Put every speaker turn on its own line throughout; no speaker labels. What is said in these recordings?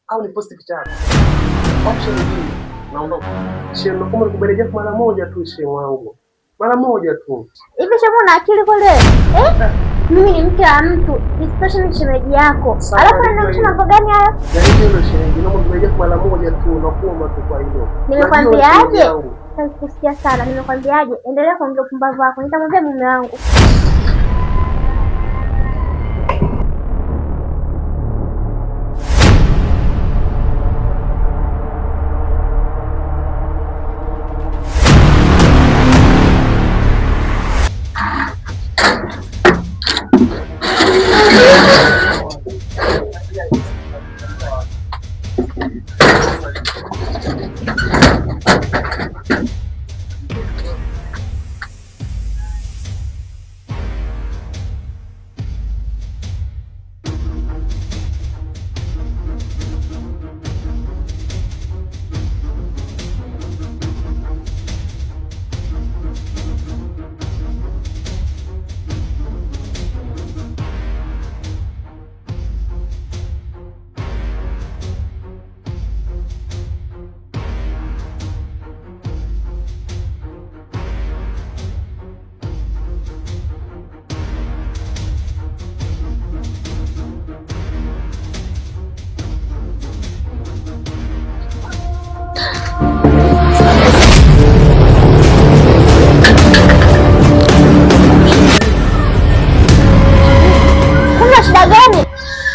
au ni posti picha yako. Option hii naondoka. Shehe, naomba nikubarejea mara moja tu shehe wangu. Mara moja tu.
Hivi shehe una akili kweli? Mimi ni mke wa mtu, especially shemeji yako. Alafu ananisha mambo gani hayo?
Na hiyo ndio shemeji, naomba nikubarejea mara moja tu na kuomba tu kwa hilo.
Nimekwambiaje? Sikusikia sana. Nimekwambiaje? Endelea kuongea upumbavu wako. Nitamwambia mume wangu.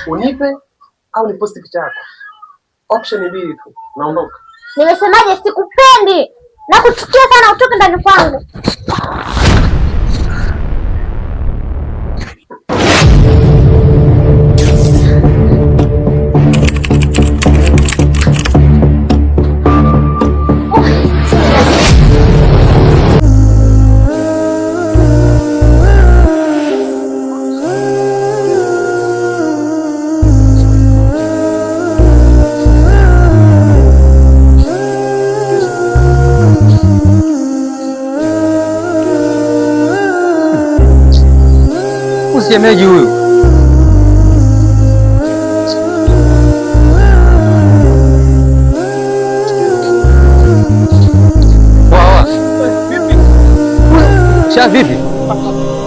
Unipe au ni posti picha yako. Option mbili tu. Naondoka.
Nimesemaje sikupendi. Na kuchukia sana utoke ndani kwangu.
Shemeji huyu. Wawa. Vipi? Sha vipi?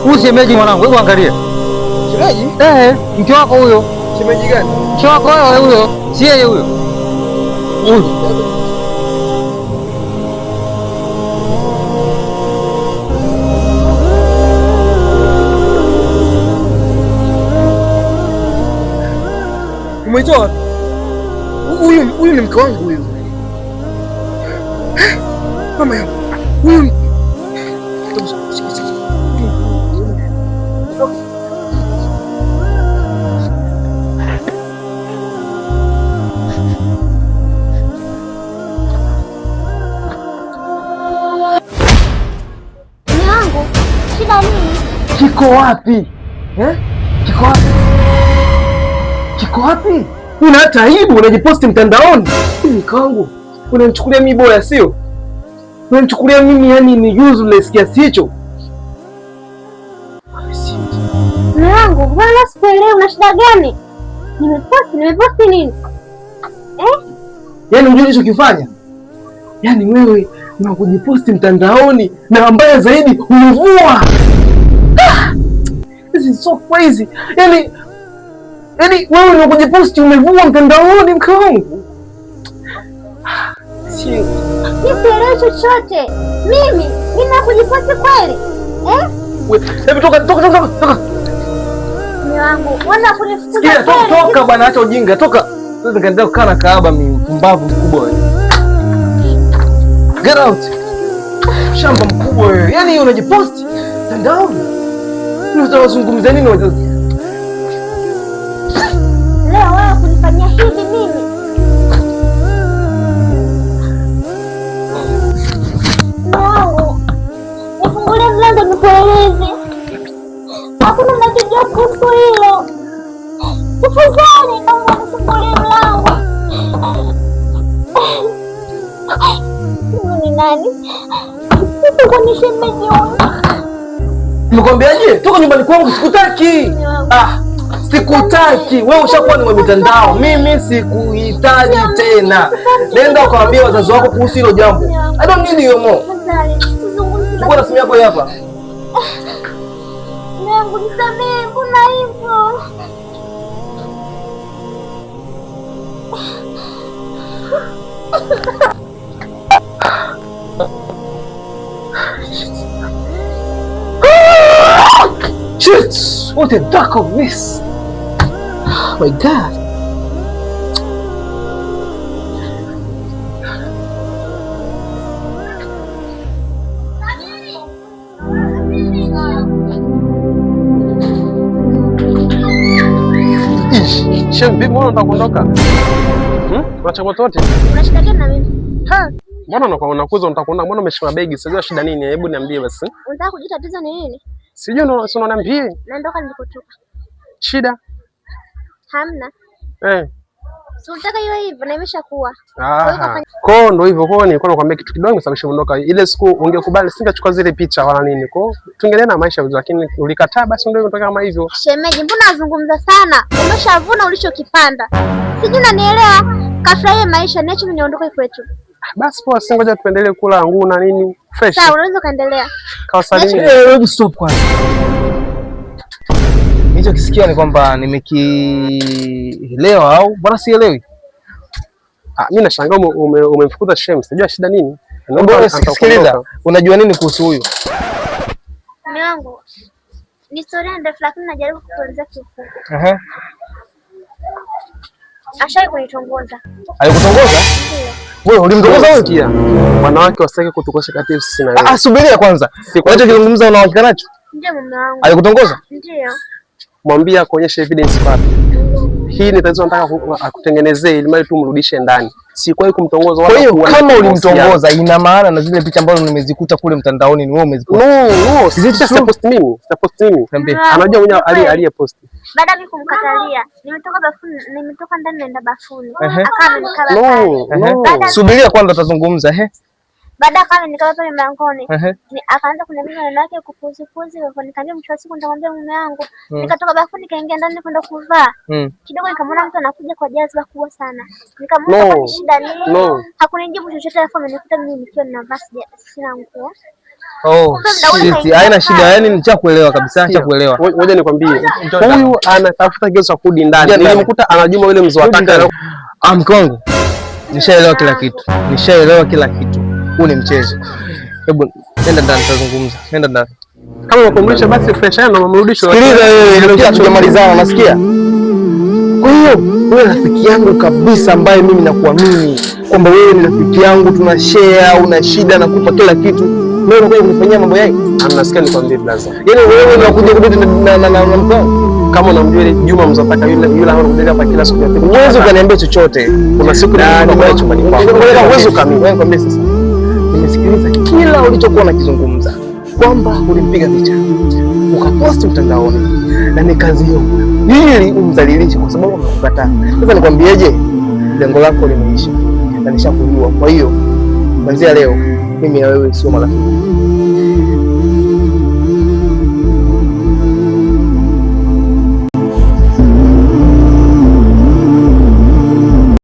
Huyu shemeji mwanangu, hebu angalia.
Shemeji?
Mke wako huyo.
Shemeji gani?
Mke wako wewe huyo. Si yeye huyo. Huyo.
Umetoa? Huyu ni mke wangu huyu. Mama yangu. Huyu.
Mwanangu, shida nini?
Kiko wapi? Kiko wapi? Kiko wapi? Una hata aibu, unajiposti mtandaoni. Mke wangu, unanichukulia mimi bora sio? Unanichukulia mimi yani ni useless kiasi hicho?
Mwanangu, bwana sikuelewi una shida gani? Nimeposti nini?
Yaani unajua ulichokifanya? Yaani wewe na kujiposti mtandaoni na mbaya zaidi umevua. This is so crazy. Yaani wewe ni kujiposti umevua mtandaoni mke wangu.
Sielewi chochote. Mimi nakujiposti kweli?
Hebu toka.
Mume wangu, wana kunifukuza.
Sikia, toka bwana, acha ujinga, toka. Sasa nikaendelea kukaa na kaaba mpumbavu mkubwa wewe. Get out. Shamba mkubwa wewe. Yaani unajiposti mtandaoni. Unazungumzia nini wewe?
Leo wewe kunifanyia hivi mimi? Mungu, nifungulie mlango nikueleze. Hakuna nachojua kuhusu hilo. Tafadhali naomba nifungulie mlango. Ni nani? Siko ni shemeji wangu.
Nimekwambiaje? Toka nyumbani kwangu, sikutaki. Sikutaki. Wewe ushakuwa ni wa mitandao. Mimi sikuhitaji tena. Nenda ukawaambia wazazi wako kuhusu hilo jambo. I don't need you more. Chukua na simu yako hapa.
Mungu nisamehe, mbona hivyo?
Shit! What a dark of this! Oh my God! Vipi, mbona unataka kuondoka? Kuna changamoto yote?
Una shida gani na mimi?
Mbona unakuza unataka kuondoka? Mbona umeshika begi? Sijui shida nini? Hebu niambie basi.
Unataka kujua tatizo ni nini?
Sijui si unaniambie.
Naondoka nilikotoka.
Shida?
Hamna. Si unataka iwe hivyo na imeshakuwa.
Kwa ndo hivyo kwa nilikuwa nakwambia kitu kidogo nimesababisha kuondoka. Ile siku ungekubali singechukua zile picha wala nini. Kwa tuengelee na maisha vizuri lakini ulikataa basi ndio inatokea kama hivyo.
Shemeji, mbona unazungumza sana? Umeshavuna ulichokipanda. Sijui unanielewa. Kafurahie maisha, niache mimi niondoke kwetu.
Basi poa, ngoja tuendelee kula nguu na nini fresh.
Sawa, unaweza kaendelea.
Kawasalimia.
Hebu stop kwanza. Hicho kisikia ni kwamba nimekielewa au mbona sielewi?
Mimi nashangaa umemfukuza Shem. Sijui shida nini?
Sikiliza, unajua nini kuhusu huyu?
Mume wangu. Ni story ndefu lakini najaribu kukueleza kifupi. Ashai kunitongoza.
Alikutongoza? Wewe ulimtongoza wewe?
Sikia. Wanawake wasitaki kutukosha kati yetu sisi na wewe.
Subiria kwanza. Unachokizungumza una uhakika nacho?
Ndio mume wangu.
Alikutongoza?
Ndio.
Mwambie akuonyeshe evidence wapi. Hii ni tatizo nataka akutengenezee ili mali tu mrudishe ndani. Sikwahi kumtongoza wala.
Kwa hiyo kama ulimtongoza ina maana na zile picha ambazo nimezikuta kule mtandaoni ni wewe umezipost.
No, sitapost mimi. Anajua mwenye aliyepost.
Baada ya kumkatalia, nimetoka ndani naenda bafuni. Akawa nikala.
Subiria kwanza tutazungumza
Baada kama nikawa pale mlangoni, akaanza kuniambia maneno yake kupuzi, nikamwambia mwisho wa siku nitamwambia mume wangu. Nikatoka bafuni nikaingia ndani kwenda kuvaa. Kidogo nikamwona mtu anakuja kwa jazba kubwa sana. Nikamwambia kwa shida nini? Hakunijibu chochote, alafu amenikuta mimi nikiwa ninavaa sina nguo.
Haina shida, yani nishakuelewa kabisa, nishakuelewa.
Ngoja nikwambie. Huyu anatafuta kitu cha kurudi ndani. Nilimkuta anajuma yule mzee wa taka.
Mke wangu. Nishaelewa kila kitu. Huu ni mchezo. Hebu nenda ndani tutazungumza. Nenda ndani.
Kama unakumlisha basi fresh na mamrudisho.
Sikiliza wewe, ndio tujamalizana, unasikia? Kwa hiyo wewe rafiki yangu kabisa ambaye mimi nakuamini kwamba wewe ni rafiki yangu, tuna share, una shida na kupa kila kitu. Leo unakuja kunifanyia mambo yake?
Nasikia nikwambie blaza.
Yaani wewe unakuja kudate na mkao.
Kama unamjua ile Juma mzataka yule anakuja hapa kila siku ya pili.
Uwezo ukaniambia chochote.
Kuna siku nilikuwa chumbani kwangu.
Uwezo kamili. Wewe nikwambie sasa. Nimesikiliza kila ulichokuwa unakizungumza kwamba ulimpiga picha ukaposti mtandaoni na ni kazi hiyo ili umdhalilishe kwa sababu amekukataa. Sasa nikwambieje, lengo lako limeisha na nishakujua. Kwa hiyo kuanzia leo mimi na wewe sio marafiki.